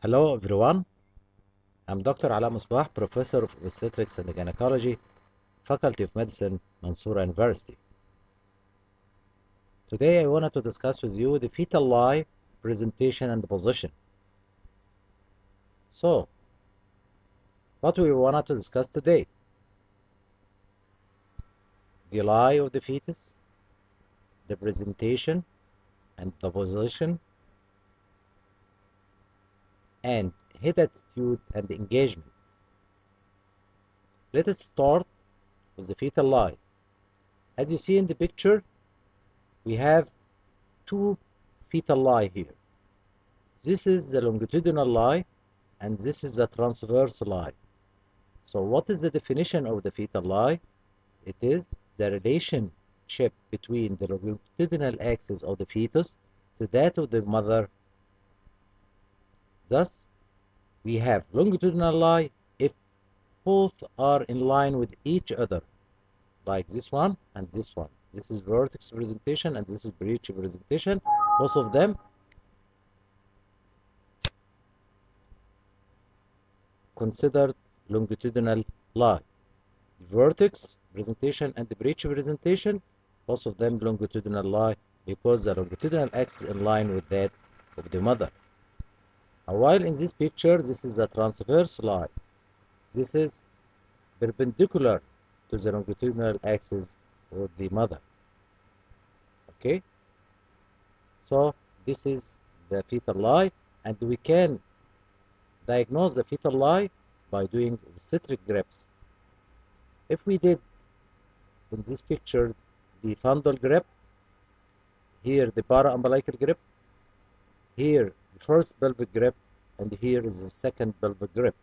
Hello everyone, I'm Dr. Ala Musbah, Professor of Obstetrics and Gynecology, Faculty of Medicine, Mansoura University. Today I wanted to discuss with you the fetal lie, presentation and position. So, what we wanted to discuss today? The lie of the fetus, the presentation and the position, and head attitude and engagement. Let us start with the fetal lie. As you see in the picture, we have two fetal lie here. This is the longitudinal lie and this is the transverse lie. So what is the definition of the fetal lie? It is the relationship between the longitudinal axis of the fetus to that of the mother. Thus, we have longitudinal lie if both are in line with each other, like this one and this one. This is vertex presentation and this is breech presentation. Both of them considered longitudinal lie. The vertex presentation and the breech presentation, both of them longitudinal lie because the longitudinal axis is in line with that of the mother. While in this picture, this is a transverse lie. This is perpendicular to the longitudinal axis of the mother. Okay? So this is the fetal lie, and we can diagnose the fetal lie by doing obstetric grafts. If we did in this picture the fundal grip, here the para-umbilical grip, here the first pelvic grip, and here is the second pelvic grip.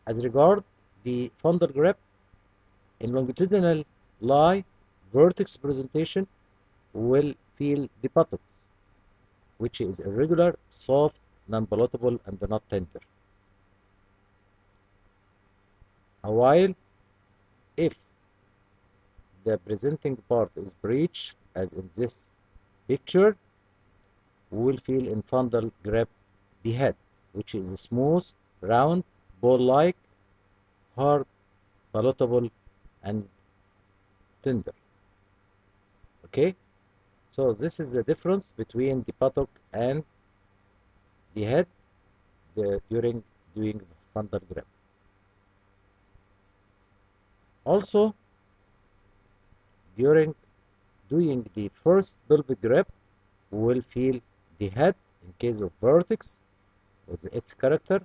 As regard the fundal grip, in longitudinal lie, vertex presentation will feel the buttocks, which is irregular, soft, non-palatable, and not tender. While if the presenting part is breech, as in this picture, we will feel in fundal grip the head, which is smooth, round, ball-like, hard, palatable, and tender. Okay? So this is the difference between the buttock and the head during doing fundal grip. Also, during doing the first pelvic grip, we will feel the head in case of vertex with its character,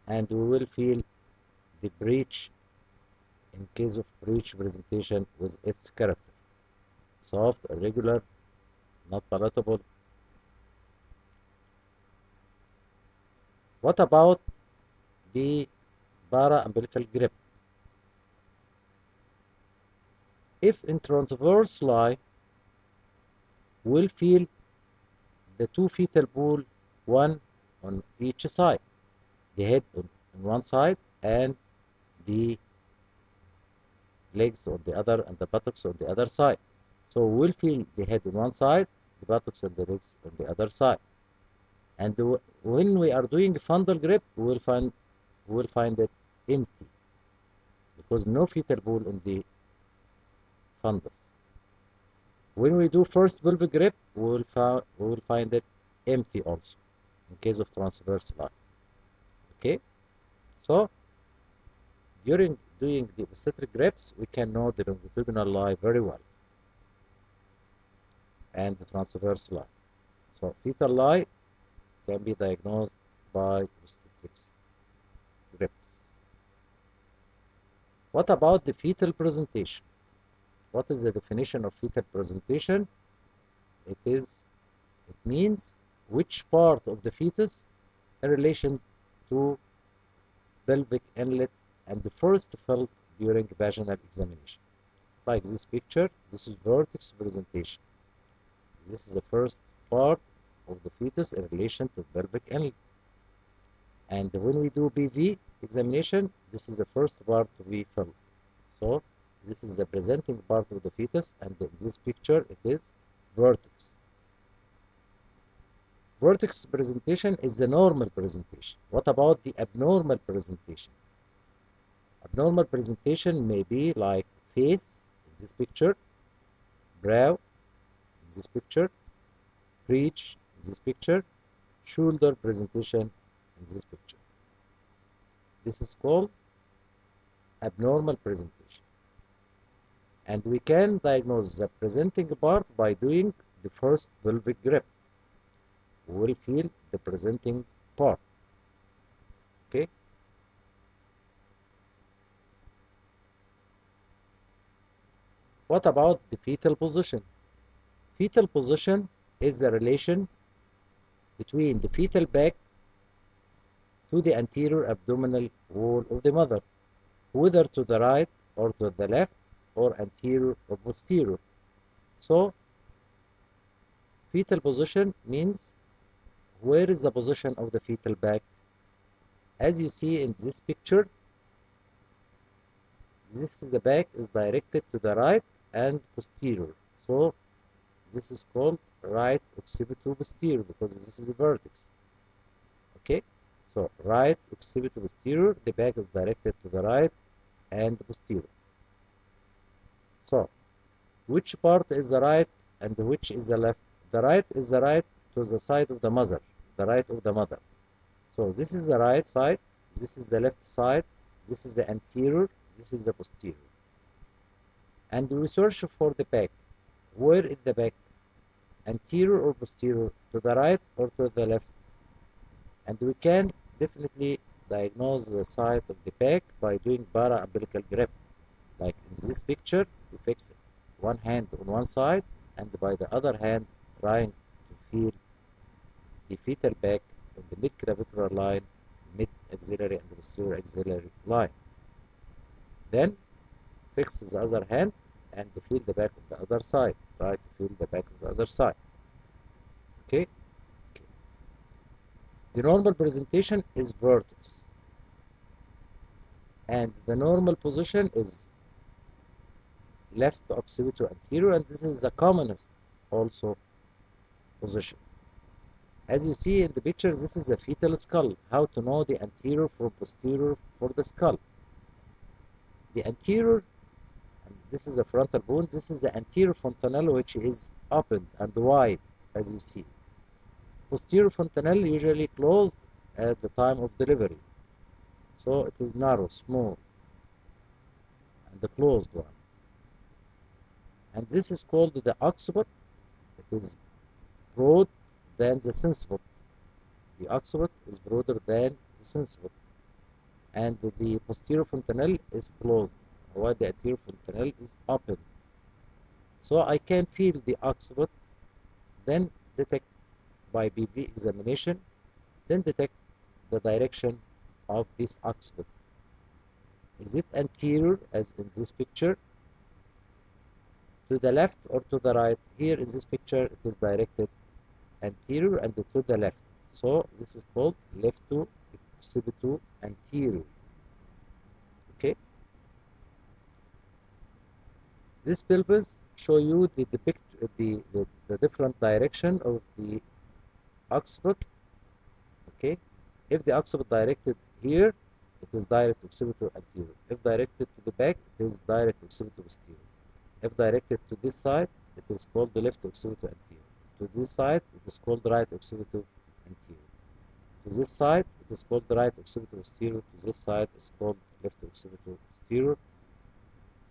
and we will feel the breech in case of breech presentation with its character. Soft, irregular, not palatable. What about the para-umbilical grip? If in transverse lie, we'll feel the two fetal pool, one on each side, the head on one side and the legs on the other and the buttocks on the other side. So we'll feel the head on one side, the buttocks and the legs on the other side. And when we are doing fundal grip, we'll find it empty because no fetal pool in the fundus. When we do first pelvic grip, we will find it empty also in case of transverse lie. Okay, so during doing the obstetric grips, we can know the longitudinal lie very well and the transverse lie. So fetal lie can be diagnosed by obstetrics grips. What about the fetal presentation? What is the definition of fetal presentation? It means which part of the fetus in relation to pelvic inlet and the first felt during vaginal examination. Like this picture, this is vertex presentation. This is the first part of the fetus in relation to pelvic inlet. And when we do PV examination, this is the first part to be felt. So this is the presenting part of the fetus, and in this picture it is vertex. Vertex presentation is the normal presentation. What about the abnormal presentations? Abnormal presentation may be like face in this picture, brow in this picture, breech in this picture, shoulder presentation in this picture. This is called abnormal presentation. And we can diagnose the presenting part by doing the first pelvic grip. We will feel the presenting part. Okay? What about the fetal position? Fetal position is the relation between the fetal back to the anterior abdominal wall of the mother, whether to the right or to the left or anterior or posterior. So, fetal position means where is the position of the fetal back? As you see in this picture, this is the back is directed to the right and posterior. So, this is called right occipito-posterior because this is the vertex. Okay? So, right occipito-posterior, the back is directed to the right and posterior. So, which part is the right and which is the left? The right is the right to the side of the mother, the right of the mother. So, this is the right side, this is the left side, this is the anterior, this is the posterior. And we search for the back. Where is the back? Anterior or posterior? To the right or to the left? And we can definitely diagnose the side of the back by doing para-umbilical grip. Like in this picture, we fix one hand on one side and by the other hand trying to feel the fetal back in the mid-clavicular line, mid-axillary and posterior axillary line. Then fix the other hand and feel the back of the other side. Try to feel the back of the other side. Okay? The normal presentation is vertex. And the normal position is left occipital anterior, and this is the commonest also position. As you see in the picture, this is the fetal skull. How to know the anterior from posterior for the skull? The anterior, and this is the frontal bone, this is the anterior fontanelle which is open and wide, as you see. Posterior fontanelle usually closed at the time of delivery. So it is narrow, small, and the closed one. And this is called the occiput. It is broad than the sinciput. The occiput is broader than the sinciput. And the posterior fontanelle is closed, while the anterior fontanelle is open. So I can feel the occiput, then detect by BV examination, then detect the direction of this occiput. Is it anterior, as in this picture, to the left or to the right? Here in this picture, it is directed anterior and to the left. So this is called left to occipito anterior. Okay. This pelvis show you the different direction of the occiput. Okay. If the occiput directed here, it is direct occipito anterior. If directed to the back, it is direct occipito posterior. If directed to this side, it is called the left occipito anterior. To this side, it is called the right occipito anterior. To this side, it is called the right occipito posterior. To this side, it's called left occipito posterior.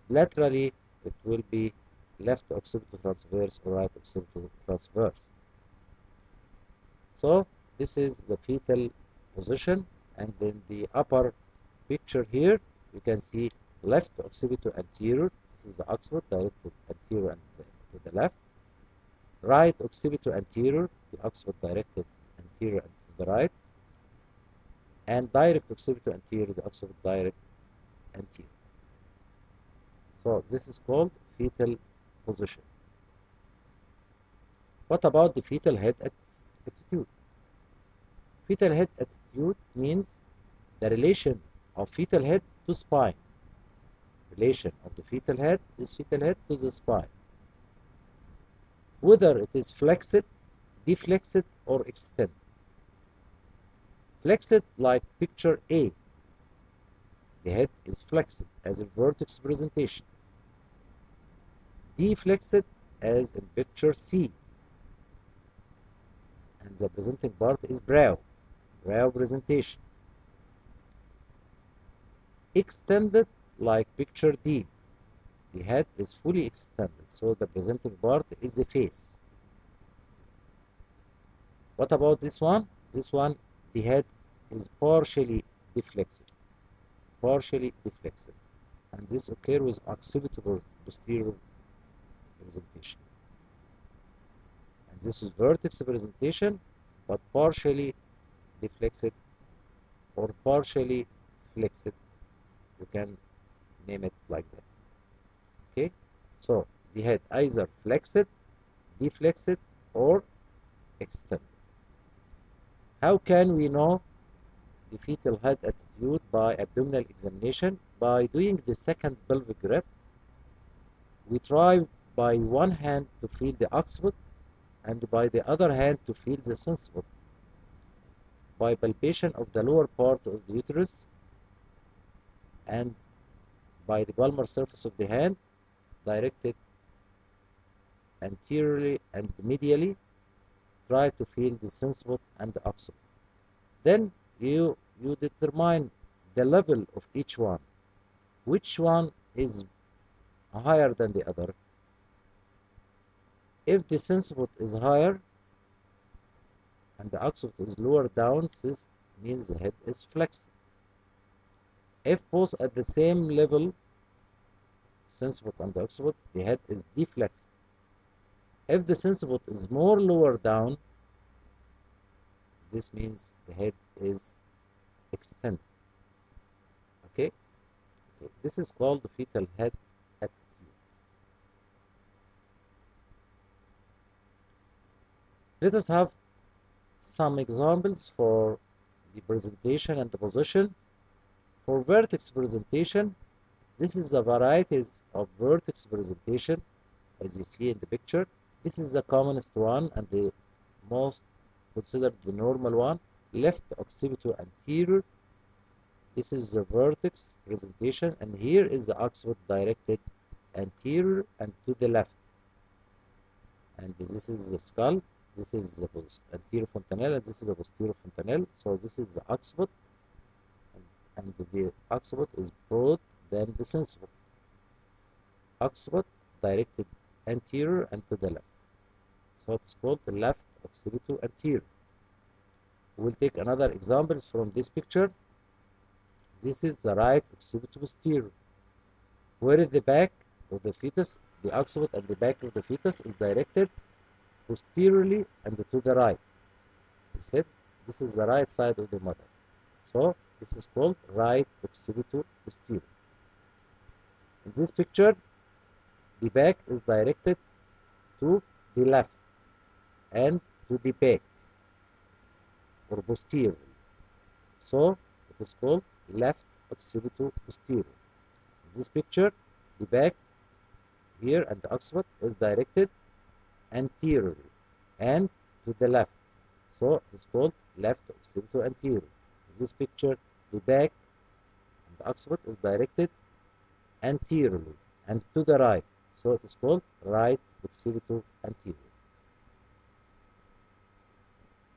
Laterally, it will be left occipito transverse or right occipito transverse. So, this is the fetal position, and then the upper picture here, you can see left occipito anterior. This is the occiput directed anterior and to the left. Right occipito anterior, the occiput directed anterior and to the right. And direct occipito anterior, the occiput direct anterior. So this is called fetal position. What about the fetal head attitude? Fetal head attitude means the relation of fetal head to spine. Relation of the fetal head, this fetal head to the spine. Whether it is flexed, deflexed, or extended. Flexed like picture A. The head is flexed as a vertex presentation. Deflexed as in picture C. And the presenting part is brow presentation. Extended like picture D. The head is fully extended, so the presenting part is the face. What about this one? This one, the head is partially deflexed. And this occurs with occipital posterior presentation. And this is vertex presentation, but partially deflexed or partially flexed. You can name it like that. Okay, so the head either flexed, deflexed, or extended. How can we know the fetal head attitude by abdominal examination? By doing the second pelvic grip. We try by one hand to feel the occiput and by the other hand to feel the sinciput. By palpation of the lower part of the uterus and by the palmar surface of the hand directed anteriorly and medially, try to feel the sinciput and the occiput. Then you determine the level of each one. Which one is higher than the other? If the sinciput is higher and the occiput is lower down, this means the head is flexed. If both at the same level, sinciput and the occiput, the head is deflexed. If the sinciput is more lower down, this means the head is extended. Okay? This is called the fetal head attitude. Let us have some examples for the presentation and the position. For vertex presentation, this is the varieties of vertex presentation as you see in the picture. This is the commonest one and the most considered the normal one. Left occipital anterior. This is the vertex presentation, and here is the occiput directed anterior and to the left. And this is the skull. This is the anterior fontanelle, and this is the posterior fontanelle. So this is the occiput, and the occiput is broad than the sinciput. Occiput directed anterior and to the left. So it's called the left occipital anterior. We'll take another examples from this picture. This is the right occipital posterior. Where is the back of the fetus? The occiput and the back of the fetus is directed posteriorly and to the right. We said this is the right side of the mother. So this is called right occipital posterior. In this picture, the back is directed to the left and to the back or posterior. So it is called left occipital posterior. In this picture, the back here and the occiput is directed anteriorly and to the left. So it is called left occipital anterior. In this picture, the back and the occiput is directed anteriorly and to the right. So it is called right occipital anterior.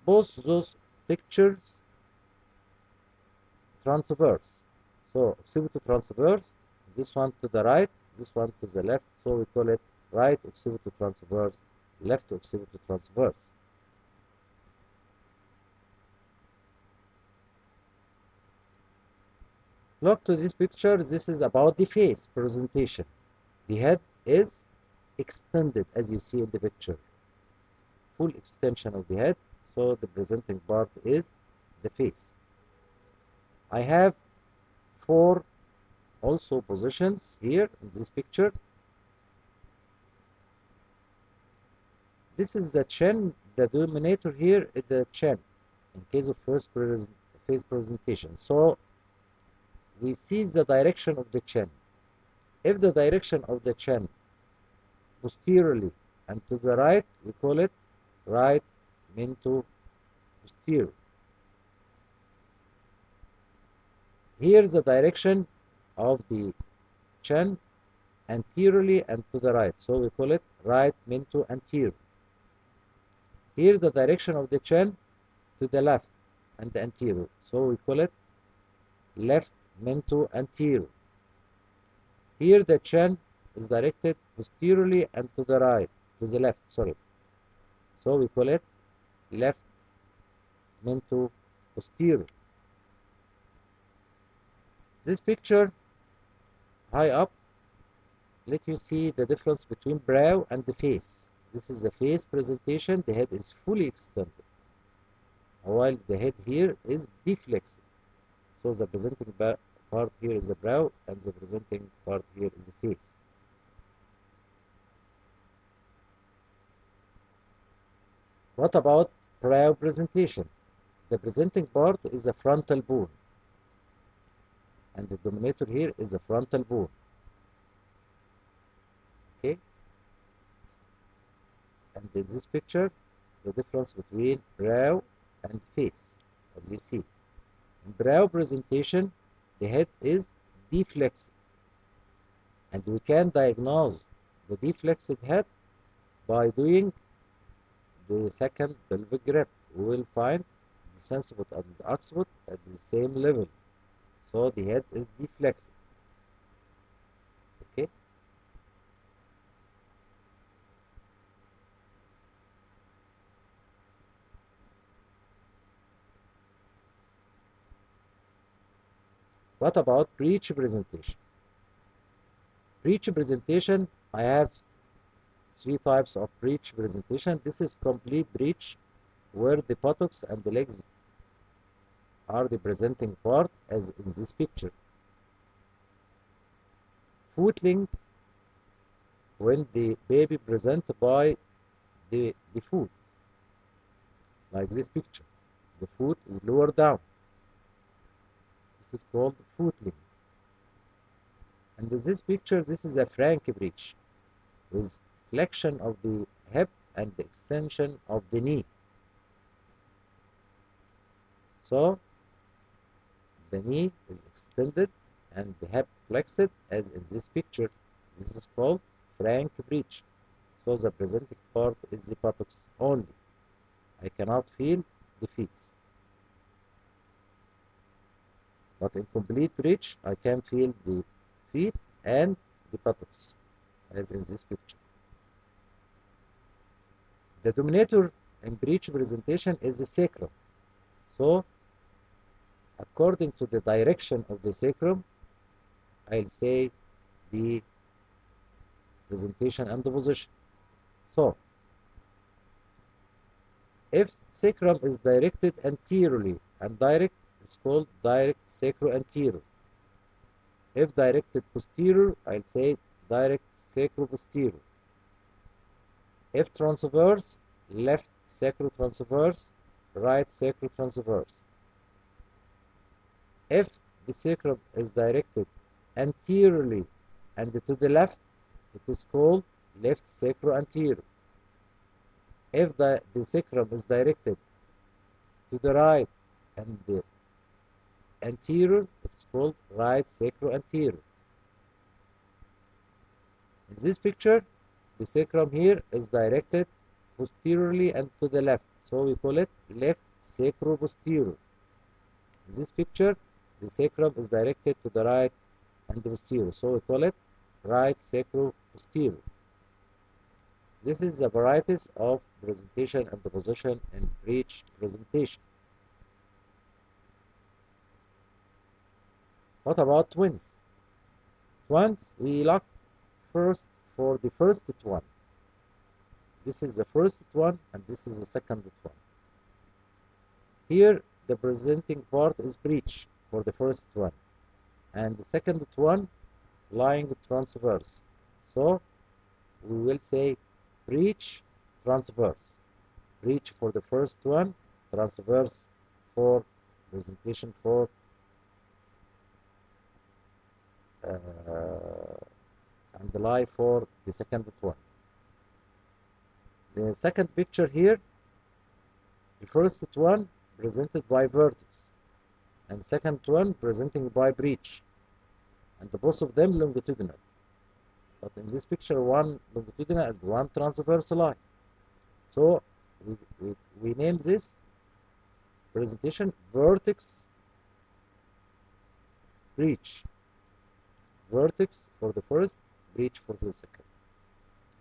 Both those pictures transverse. So occipital transverse, this one to the right, this one to the left. So we call it right occipital transverse, left occipital transverse. Look to this picture. This is about the face presentation. The head is extended as you see in the picture. Full extension of the head. So the presenting part is the face. I have 4 also positions here in this picture. This is the chin. The denominator here is the chin in case of face presentation. So we see the direction of the chin. If the direction of the chin posteriorly and to the right, we call it right mento posterior. Here's the direction of the chin anteriorly and to the right, so we call it right mento anterior. Here's the direction of the chin to the left and the anterior, so we call it left mento anterior. Here the chin is directed posteriorly and to the right, to the left, sorry. So we call it left mento posterior. This picture high up let you see the difference between brow and the face. This is the face presentation, the head is fully extended, while the head here is deflexed. So the presenting part here is the brow, and the presenting part here is the face. What about brow presentation? The presenting part is the frontal bone, and the dominator here is the frontal bone. Okay? And in this picture, the difference between brow and face, as you see. In brow presentation, the head is deflexed, and we can diagnose the deflexed head by doing the second pelvic grip. We will find the sensibot and the occiput at the same level, so the head is deflexed. Okay. What about breech presentation? Breech presentation, I have three types of breech presentation. This is complete breech, where the buttocks and the legs are the presenting part, as in this picture. Footling, when the baby present by the foot, like this picture. The foot is lower down. This is called footling. And in this picture, this is a frank breech, with flexion of the hip and the extension of the knee. So the knee is extended and the hip flexed, as in this picture. This is called frank breech. So the presenting part is the buttocks only. I cannot feel the feet. But in complete breech, I can feel the feet and the buttocks, as in this picture. The dominator in breech presentation is the sacrum. So, according to the direction of the sacrum, I'll say the presentation and the position. So, if sacrum is directed anteriorly, and direct is called direct sacroanterior. If directed posterior, I'll say direct sacroposterior. If transverse, left sacrotransverse, right sacrotransverse. If the sacrum is directed anteriorly and to the left, it is called left sacroanterior. If the sacrum is directed to the right and the anterior, it is called right sacroanterior. In this picture, the sacrum here is directed posteriorly and to the left, so we call it left sacroposterior. In this picture, the sacrum is directed to the right and posterior, so we call it right sacroposterior. This is the varieties of presentation and the position in breech presentation. What about twins? Twins, we look first for the first one. This is the first one and this is the second one. Here the presenting part is breech for the first one, and the second one lying transverse. So we will say breech transverse. Breech for the first one, transverse for presentation for and lie for the second one. The second picture here The first one presented by vertex, and second one presenting by breech, and both of them longitudinal. But in this picture, one longitudinal and one transverse line. So we name this presentation vertex breech. Vertex for the first, breech for the second.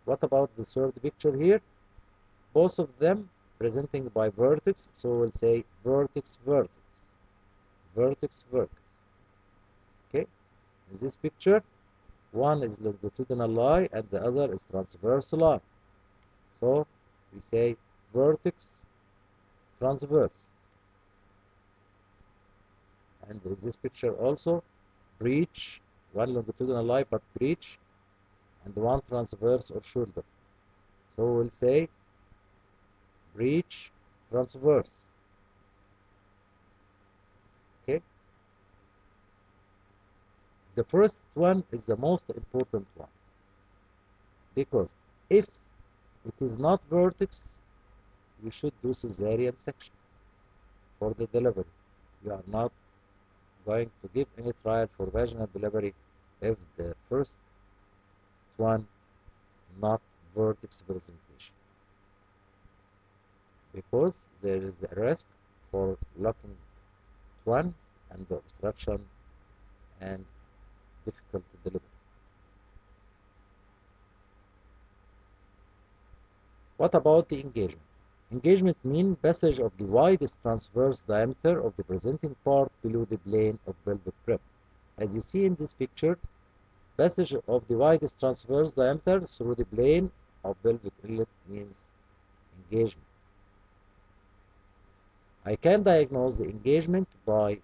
What about the third picture here? Both of them presenting by vertex, so we'll say vertex, vertex, vertex, vertex. Okay, in this picture, one is longitudinal line and the other is transverse line. So we say vertex, transverse. And in this picture also, breech, one longitudinal line but breech, and one transverse or shoulder. So we'll say breech, transverse. Okay. The first one is the most important one, because if it is not vertex, you should do cesarean section for the delivery. You are not going to give any trial for vaginal delivery if the first one not vertex presentation, because there is a risk for locking twins and the obstruction and difficult delivery. What about the engagement? Engagement means passage of the widest transverse diameter of the presenting part below the plane of pelvic rib. As you see in this picture, passage of the widest transverse diameter through the plane of pelvic inlet means engagement. I can diagnose the engagement by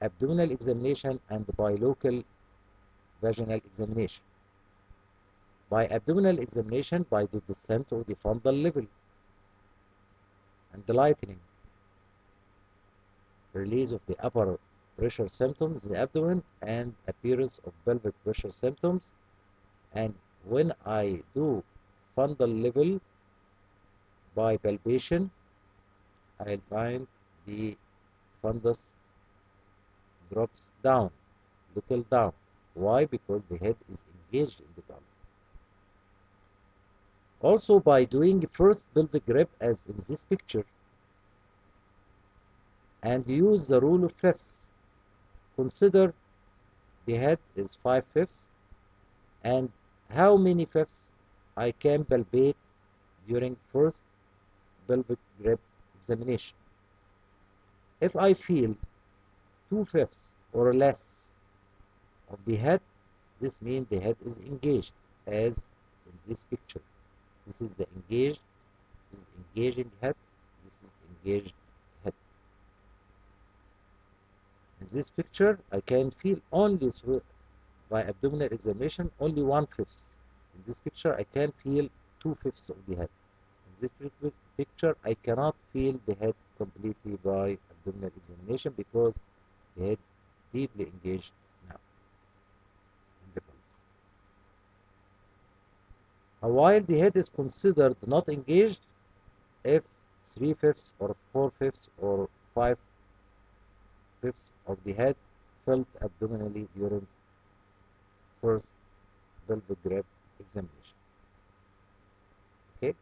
abdominal examination and by local vaginal examination. By abdominal examination, by the descent of the fundal level and the lightening, release of the upper pressure symptoms in the abdomen, and appearance of pelvic pressure symptoms. And when I do fundal level by palpation, I'll find the fundus drops down, little down. Why? Because the head is engaged in the pelvis. Also, by doing first pelvic grip as in this picture, and use the rule of fifths. Consider the head is 5/5, and how many fifths I can palpate during first pelvic grip examination. If I feel 2/5 or less of the head, this means the head is engaged, as in this picture. This is the engaged, this is engaging head, this is engaged head. In this picture, I can feel only through by abdominal examination only 1/5. In this picture, I can feel 2/5 of the head. In this picture, I cannot feel the head completely by abdominal examination because the head deeply engaged now in the pelvis. While the head is considered not engaged if 3/5 or 4/5 or 5/5 of the head felt abdominally during first pelvic grip examination. Okay.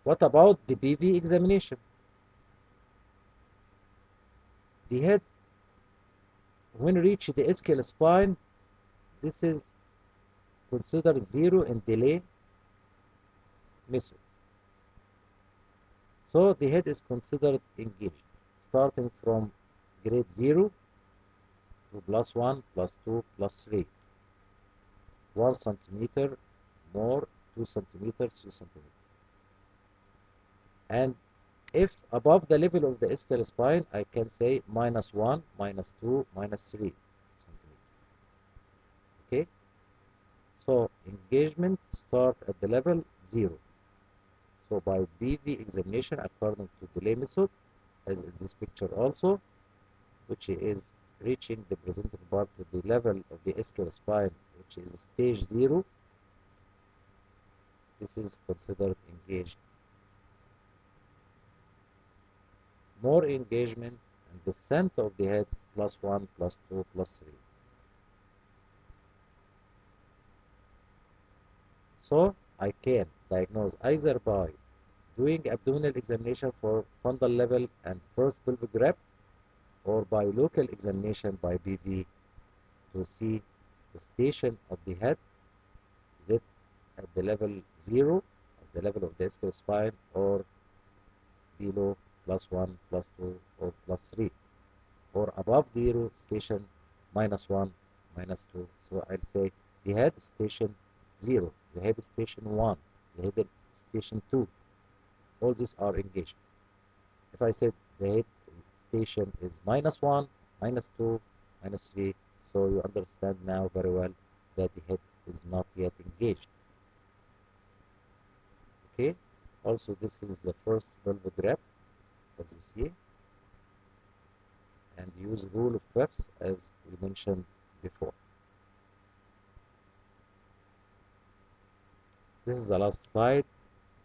What about the PV examination? The head, when reach the ischial spine, this is considered zero in delay method. So the head is considered engaged, starting from grade 0 to +1, +2, +3. 1 centimeter more, 2 centimeters, 3 centimeters. And if above the level of the ischial spine, I can say -1, -2, -3 centimeters. Okay? So engagement start at the level 0. So by PV examination according to delay method, as in this picture also, which is reaching the presenting part of the level of the ischial spine, which is stage 0, this is considered engaged. More engagement and the center of the head +1, +2, +3. So I can diagnose either by doing abdominal examination for fundal level and first pelvic grab, or by local examination by BV to see the station of the head. Is it at the level 0, at the level of the ischial spine, or below +1, +2, or +3, or above the 0 station -1, -2. So I'll say the head station 0, the head station 1, the head station 2. All these are engaged. If I said the head station is -1, -2, -3, so you understand now very well that the head is not yet engaged. Okay, also this is the first pelvic grab, as you see, and use rule of fifths as we mentioned before. This is the last slide.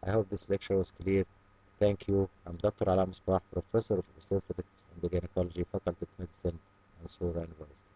I hope this lecture was clear. Thank you. I'm Dr. Ala Musbah, Professor of Obstetrics and Gynecology, Faculty of Medicine, Mansoura University.